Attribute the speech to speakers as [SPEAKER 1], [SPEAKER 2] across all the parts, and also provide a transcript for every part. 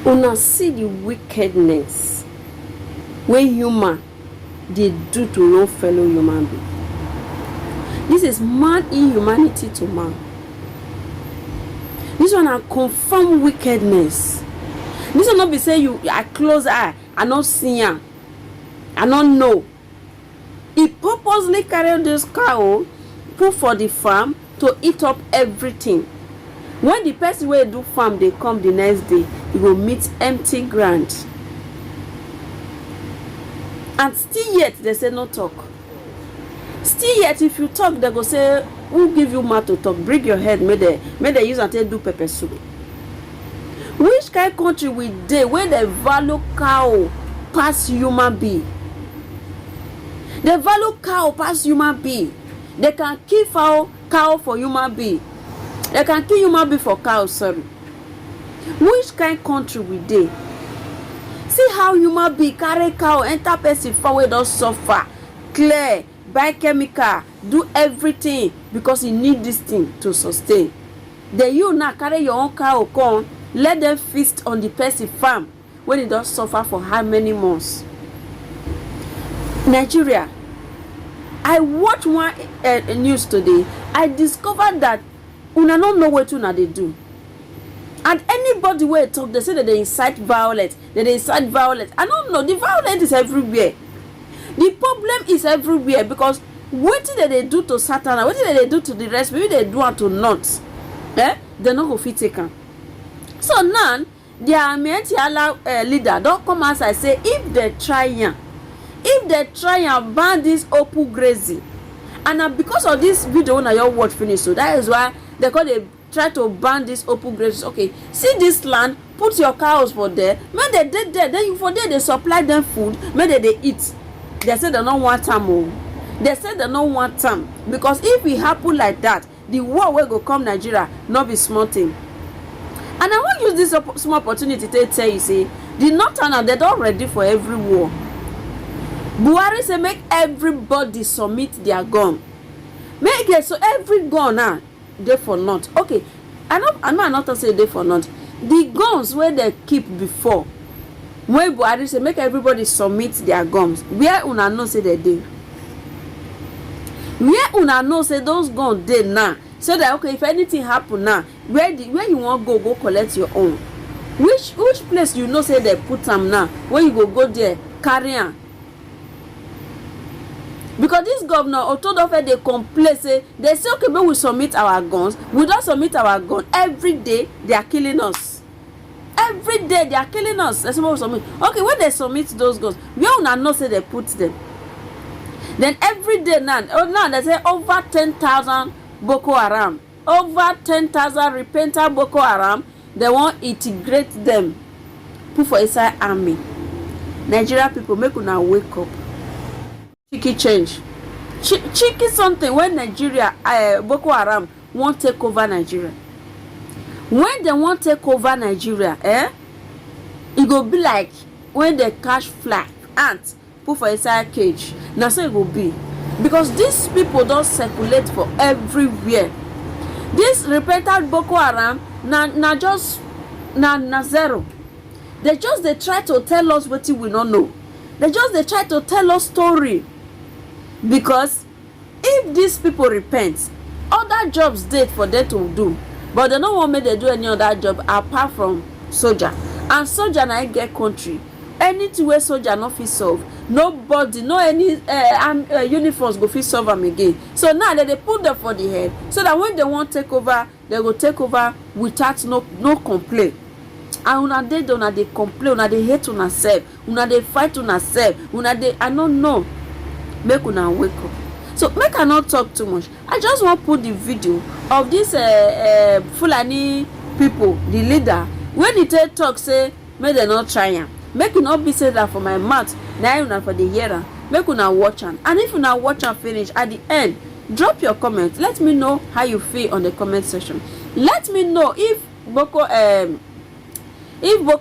[SPEAKER 1] Una see the wickedness wey human dey do to no fellow human being. This is man inhumanity to man. This one na confirm wickedness. This one not be say I close eye, I not see am, I not know. He purposely carry this cow, put for the farm to eat up everything. When the person wey do farm dey come the next day, he go meet empty ground. And still yet they say no talk. Still yet if you talk, they go say, who give you mouth to talk? Bring your head, may they use and take do pepper soup. Which kind of country we dey where they value cow pass human being? They value cow pass human being. They can kill cow for human being. They can kill human being for cow, sorry. Which kind of country we dey? See how human being carry cow enter person farm wey don suffer, clear, buy chemical, do everything because he need this thing to sustain. Then you now carry your own cow come, let them feast on the person farm when he don suffer for how many months? Nigeria, I watch one news today. I discovered that una no know wetin una dey do. And anybody wey talk, they say that they incite violence. I don't know. The violence is everywhere. The problem is everywhere because what did they do to Satan? What did they do to the rest? Maybe they do it to nuts. They not go fit take am. So now, their Miyetti leader don't come out and say if they try and ban this open grazing, and because of this video na your watch finish, so that is why they call they try to ban this open grazing. Okay, see this land, put your cows for there. When they did there, then you for there they supply them food. When they eat, they say they don't want time. They say they don't want time because if it happen like that, the war will go come Nigeria, not be small thing. And I want to use this small opportunity to tell you, say the Northerners they don't ready for every war. Buhari say make everybody submit their gun. Make it so every gun now they for not. Okay, I not say they for not. The guns where they keep before, when Buhari say make everybody submit their guns, where una know say they dey? Where una know say those guns dey now? So that okay, if anything happen now, where you want go collect your own. Which place you know say they put them now? When you go there carry am. Because this governor Otodofe they complain say they say okay, but we submit our guns. We don't submit our gun. Every day they are killing us. Every day they are killing us. That's what we submit. Okay, when they submit those guns, we all know say they put them. Then every day now they say over 10,000 Boko Haram, over 10,000 repentant Boko Haram. They want integrate them, put for inside army. Nigeria people, make una wake up. Cheeky change. Cheeky something when Nigeria, Boko Haram won't take over Nigeria. When they won't take over Nigeria, it go be like when they catch fly, ants, put for inside cage. Now so it will be. Because these people don't circulate for everywhere. This repentant Boko Haram, na zero. They try to tell us what we don't know. They try to tell us story. Because if these people repent, other jobs date for them to do, but they don't want me to do any other job apart from soldier. And soldier na get country. Anything where soldier not fit solve, nobody, no any uniforms go fit solve them again. So now they put them for the head, so that when they want take over, they go take over without no complaint. And una they complain, una they hate una self, una they fight una self, una they I don't know. Make una wake up. So make I not talk too much. I just want to put the video of this Fulani people, the leader, when he talk say make they not try am. Make you not be said that for my mouth, now una for the hearer. Make una watch am. And if una watch am finish, at the end, drop your comment. Let me know how you feel on the comment section. Let me know if Boko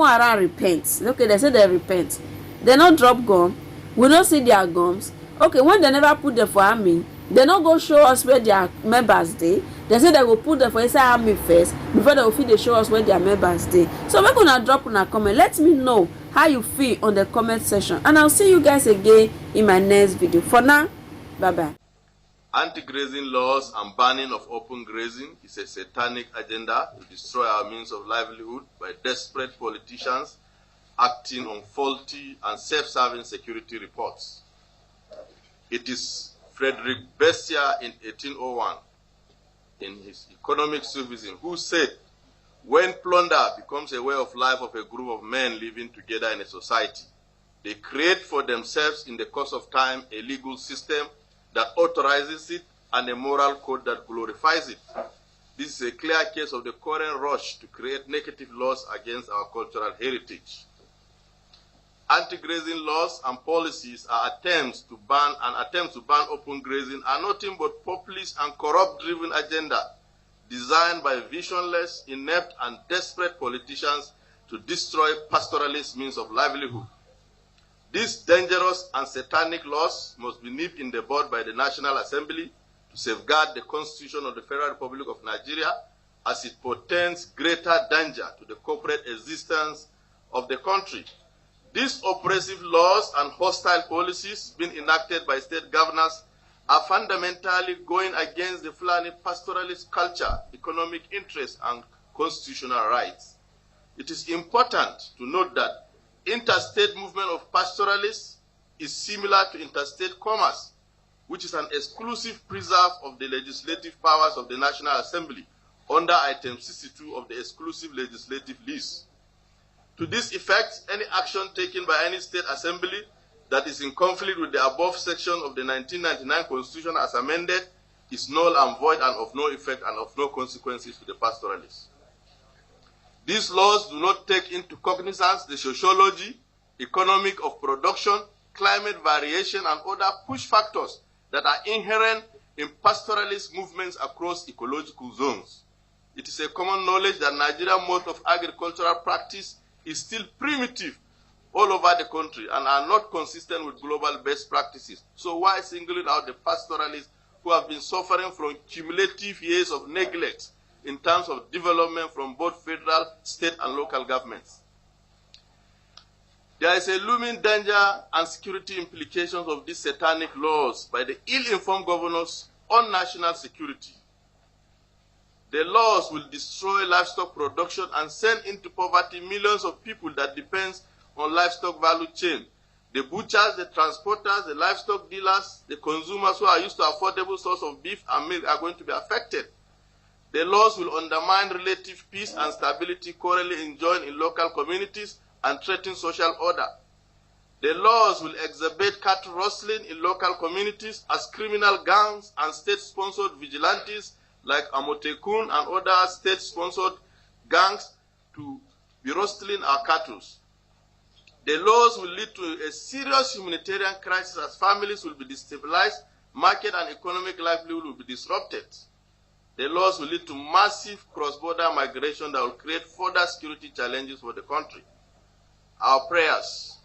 [SPEAKER 1] Haram repents. Okay, they say they repent. They not drop gun. We don't see their guns. Okay, when they never put them for army, they not go show us where their members dey. They say they will put them for inside army first before they will fit dey show us where their members dey. So make una drop una comment, let me know how you feel on the comment section, and I'll see you guys again in my next video. For now, bye bye.
[SPEAKER 2] Anti-grazing laws and banning of open grazing is a satanic agenda to destroy our means of livelihood by desperate politicians acting on faulty and self-serving security reports. It is Frederick Bessia in 1801, in his Economic Sufism, who said, when plunder becomes a way of life of a group of men living together in a society, they create for themselves in the course of time a legal system that authorizes it and a moral code that glorifies it. This is a clear case of the current rush to create negative laws against our cultural heritage. Anti-grazing laws and policies are attempts to ban open grazing are nothing but populist and corrupt-driven agenda designed by visionless, inept, and desperate politicians to destroy pastoralist means of livelihood. These dangerous and satanic laws must be nipped in the bud by the National Assembly to safeguard the Constitution of the Federal Republic of Nigeria, as it portends greater danger to the corporate existence of the country. These oppressive laws and hostile policies being enacted by state governors are fundamentally going against the Fulani pastoralist culture, economic interests, and constitutional rights. It is important to note that interstate movement of pastoralists is similar to interstate commerce, which is an exclusive preserve of the legislative powers of the National Assembly under Item 62 of the exclusive legislative list. To this effect, any action taken by any state assembly that is in conflict with the above section of the 1999 Constitution as amended is null and void and of no effect and of no consequences to the pastoralists. These laws do not take into cognizance the sociology, economic of production, climate variation, and other push factors that are inherent in pastoralist movements across ecological zones. It is a common knowledge that Nigerian mode of agricultural practice is still primitive all over the country and are not consistent with global best practices. So why singling out the pastoralists who have been suffering from cumulative years of neglect in terms of development from both federal, state, and local governments? There is a looming danger and security implications of these satanic laws by the ill-informed governors on national security. The laws will destroy livestock production and send into poverty millions of people that depend on livestock value chain. The butchers, the transporters, the livestock dealers, the consumers who are used to affordable source of beef and milk are going to be affected. The laws will undermine relative peace and stability currently enjoyed in local communities and threaten social order. The laws will exacerbate cattle rustling in local communities as criminal gangs and state-sponsored vigilantes like Amotekun and other state-sponsored gangs to be rustling our cattle. The laws will lead to a serious humanitarian crisis as families will be destabilized, market and economic livelihood will be disrupted. The laws will lead to massive cross-border migration that will create further security challenges for the country. Our prayers.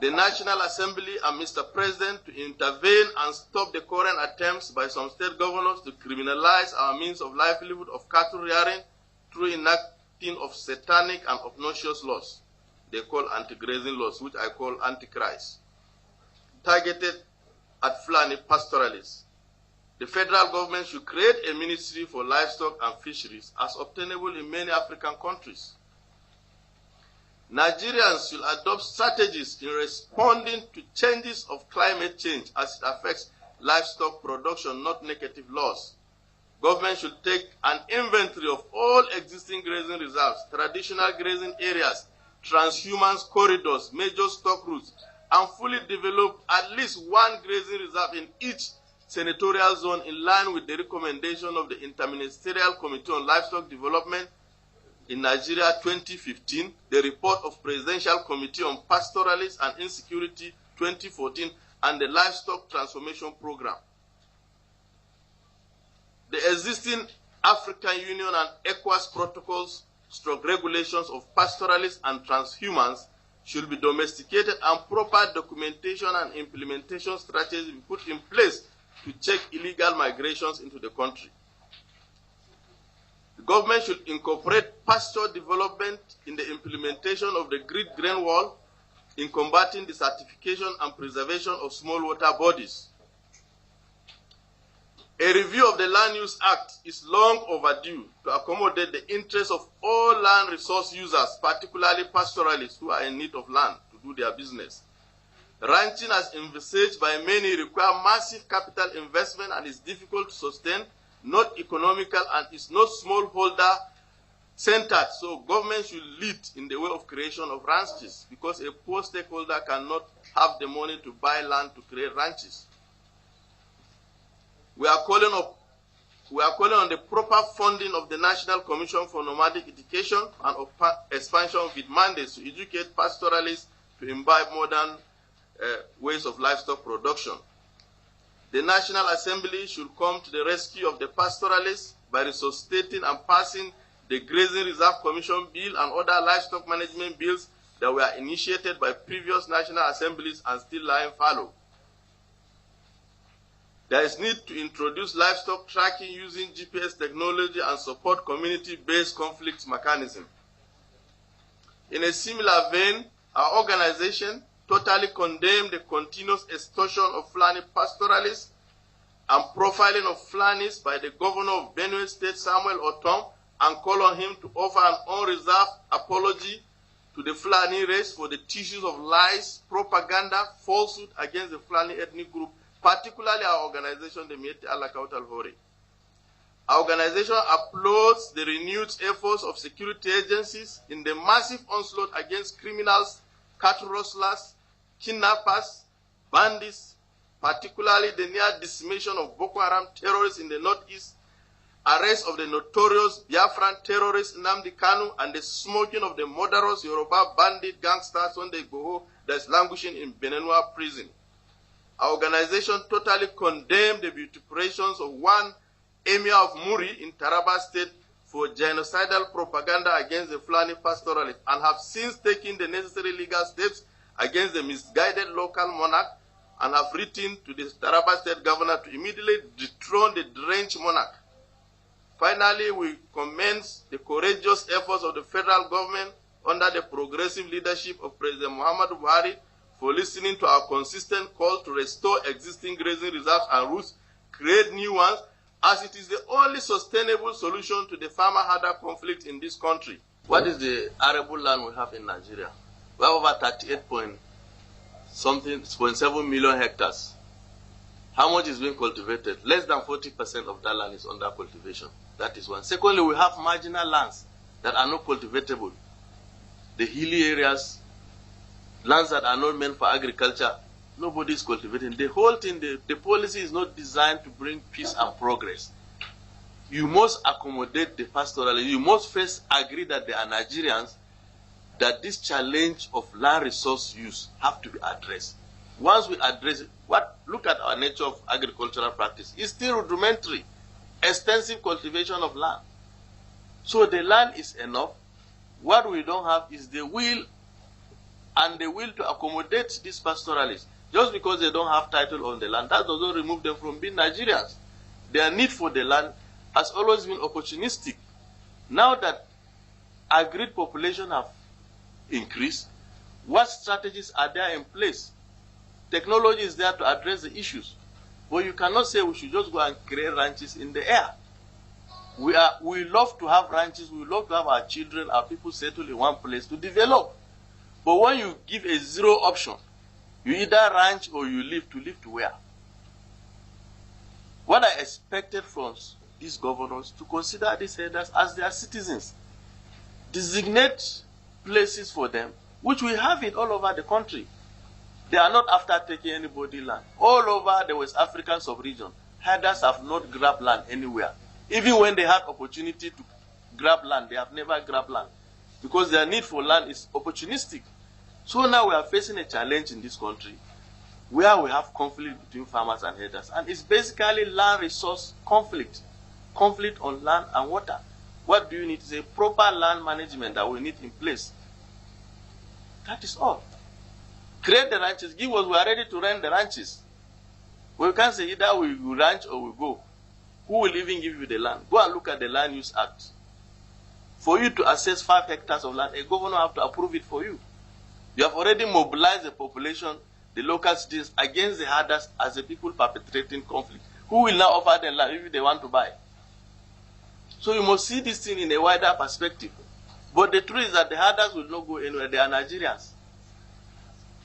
[SPEAKER 2] The National Assembly and Mr. President to intervene and stop the current attempts by some state governors to criminalize our means of livelihood of cattle rearing through enacting of satanic and obnoxious laws they call anti-grazing laws, which I call antichrist, targeted at Fulani pastoralists. The federal government should create a ministry for livestock and fisheries as obtainable in many African countries. Nigerians should adopt strategies in responding to changes of climate change as it affects livestock production, not negative laws. Government should take an inventory of all existing grazing reserves, traditional grazing areas, transhumance corridors, major stock routes, and fully develop at least one grazing reserve in each senatorial zone in line with the recommendation of the Interministerial Committee on Livestock Development in Nigeria 2015, the report of Presidential Committee on Pastoralism and Insecurity 2014, and the Livestock Transformation Program. The existing African Union and ECOWAS protocols / regulations of pastoralists and transhumans should be domesticated and proper documentation and implementation strategies be put in place to check illegal migrations into the country. The government should incorporate pasture development in the implementation of the Great Grain Wall in combating the certification and preservation of small water bodies. A review of the Land Use Act is long overdue to accommodate the interests of all land resource users, particularly pastoralists who are in need of land to do their business. Ranching, as envisaged by many, requires massive capital investment and is difficult to sustain, not economical, and is not smallholder centered. So government should lead in the way of creation of ranches, because a poor stakeholder cannot have the money to buy land to create ranches. We are calling on the proper funding of the National Commission for Nomadic Education and of expansion with mandates to educate pastoralists to imbibe modern ways of livestock production. The National Assembly should come to the rescue of the pastoralists by resuscitating and passing the Grazing Reserve Commission Bill and other livestock management bills that were initiated by previous National Assemblies and still lying fallow. There is need to introduce livestock tracking using GPS technology and support community-based conflict mechanism. In a similar vein, our organization totally condemned the continuous extortion of Fulani pastoralists and profiling of Fulanis by the governor of Benue State, Samuel Otom, and call on him to offer an unreserved apology to the Fulani race for the tissues of lies, propaganda, falsehood against the Fulani ethnic group, particularly our organization, the Miyetti Hori. Our organization applauds the renewed efforts of security agencies in the massive onslaught against criminals, cattle rustlers, kidnappers, bandits, particularly the near decimation of Boko Haram terrorists in the northeast, arrest of the notorious Biafran terrorist Nnamdi Kanu, and the smoking of the murderous Yoruba bandit gangster Sunday Igboho that is languishing in Benenua prison. Our organization totally condemned the vituperations of one emir of Muri in Taraba State for genocidal propaganda against the Fulani pastoralists, and have since taken the necessary legal steps against the misguided local monarch, and have written to the Taraba State governor to immediately dethrone the deranged monarch. Finally, we commend the courageous efforts of the federal government under the progressive leadership of President Muhammadu Buhari for listening to our consistent call to restore existing grazing reserves and routes, create new ones, as it is the only sustainable solution to the farmer-herder conflict in this country. What is the arable land we have in Nigeria? We have over 38.7 million hectares. How much is being cultivated? Less than 40% of that land is under cultivation. That is one. Secondly, we have marginal lands that are not cultivatable. The hilly areas, lands that are not meant for agriculture, nobody is cultivating. The whole thing, the policy is not designed to bring peace and progress. You must accommodate the pastoralists. You must first agree that they are Nigerians, that this challenge of land resource use have to be addressed. Once we address it, look at our nature of agricultural practice. It's still rudimentary, extensive cultivation of land. So the land is enough. What we don't have is the will and the will to accommodate these pastoralists. Just because they don't have title on the land, that doesn't remove them from being Nigerians. Their need for the land has always been opportunistic. Now that agreed population have increased, what strategies are there in place? Technology is there to address the issues. But you cannot say we should just go and create ranches in the air. We love to have ranches, we love to have our children, our people settle in one place to develop. But when you give a zero option, you either ranch or you live to where? What I expected from these governors to consider these herders as their citizens. Designate places for them, which we have it all over the country. They are not after taking anybody's land. All over the West African sub-region, herders have not grabbed land anywhere. Even when they had opportunity to grab land, they have never grabbed land, because their need for land is opportunistic. So now we are facing a challenge in this country where we have conflict between farmers and herders. And it's basically land resource conflict. Conflict on land and water. What do you need? Is a proper land management that we need in place. That is all. Create the ranches. Give us, we are ready to rent the ranches. We can't say either we will ranch or we go. Who will even give you the land? Go and look at the Land Use Act. For you to access 5 hectares of land, a governor have to approve it for you. You have already mobilized the population, the local citizens, against the herders as the people perpetrating conflict. Who will now offer them land if they want to buy? So you must see this thing in a wider perspective. But the truth is that the herders will not go anywhere. They are Nigerians.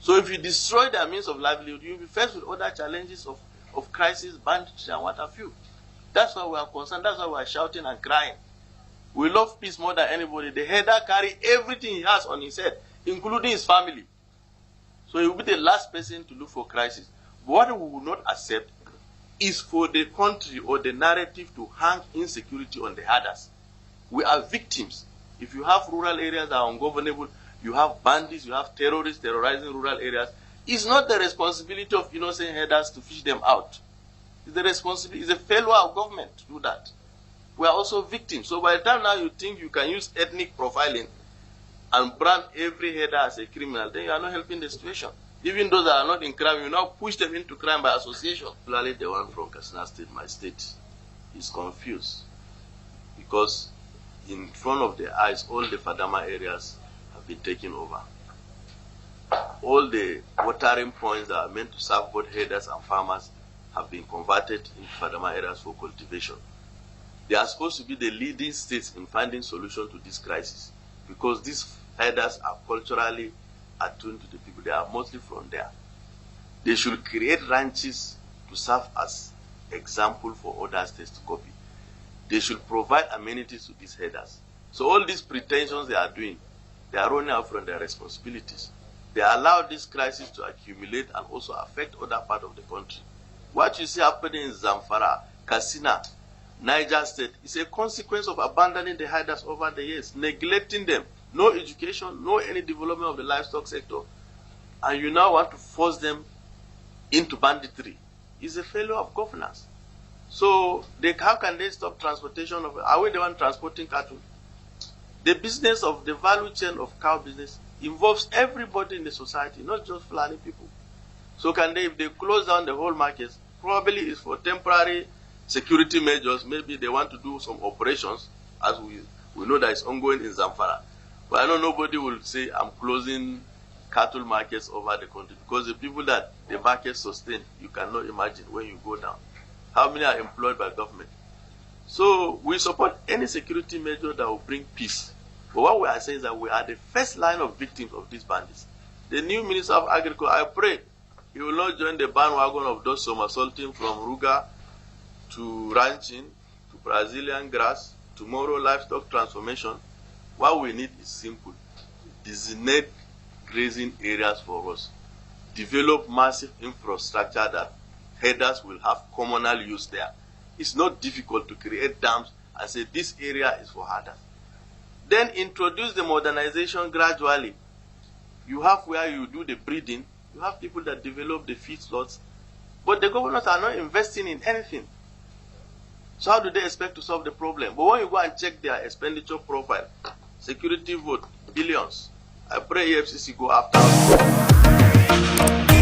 [SPEAKER 2] So if you destroy their means of livelihood, you'll be faced with other challenges of crisis, banditry, and what have you. That's why we are concerned. That's why we are shouting and crying. We love peace more than anybody. The herder carry everything he has on his head, including his family. So he will be the last person to look for crisis. But what we will not accept is for the country or the narrative to hang insecurity on the herders. We are victims. If you have rural areas that are ungovernable, you have bandits, you have terrorists terrorizing rural areas, it's not the responsibility of innocent herders to fish them out. It's the responsibility, it's a failure of government to do that. We are also victims. So by the time now you think you can use ethnic profiling and brand every herder as a criminal, then you are not helping the situation. Even those that are not in crime, you now push them into crime by association. Particularly the one from Katsina State, my state, is confused. Because in front of their eyes, all the Fadama areas have been taken over. All the watering points that are meant to serve both herders and farmers have been converted into Fadama areas for cultivation. They are supposed to be the leading states in finding solutions to this crisis, because these herders are culturally attuned to the people. They are mostly from there. They should create ranches to serve as example for other states to copy. They should provide amenities to these herders. So all these pretensions they are doing, they are running out from their responsibilities. They allow this crisis to accumulate and also affect other parts of the country. What you see happening in Zamfara, Katsina, Niger State is a consequence of abandoning the herders over the years, neglecting them. No education, no any development of the livestock sector. And you now want to force them into banditry. It's a failure of governance. So how can they stop transportation of, are we the one transporting cattle? The business of the value chain of cow business involves everybody in the society, not just Fulani people. So can they, if they close down the whole market, probably it's for temporary security measures. Maybe they want to do some operations, as we know that it's ongoing in Zamfara. But I know nobody will say, I'm closing cattle markets over the country, because the people that the market sustain, you cannot imagine when you go down. How many are employed by government? So we support any security measure that will bring peace. But what we are saying is that we are the first line of victims of these bandits. The new Minister of Agriculture, I pray he will not join the bandwagon of those somersaulting from Ruga to ranching, to Brazilian grass, tomorrow livestock transformation. What we need is simple. Designate grazing areas for us. Develop massive infrastructure that herders will have communal use there. It's not difficult to create dams and say this area is for herders. Then introduce the modernization gradually. You have where you do the breeding, you have people that develop the feed slots, but the governors are not investing in anything. So how do they expect to solve the problem? But when you go and check their expenditure profile, security vote, billions. I pray EFCC go after us.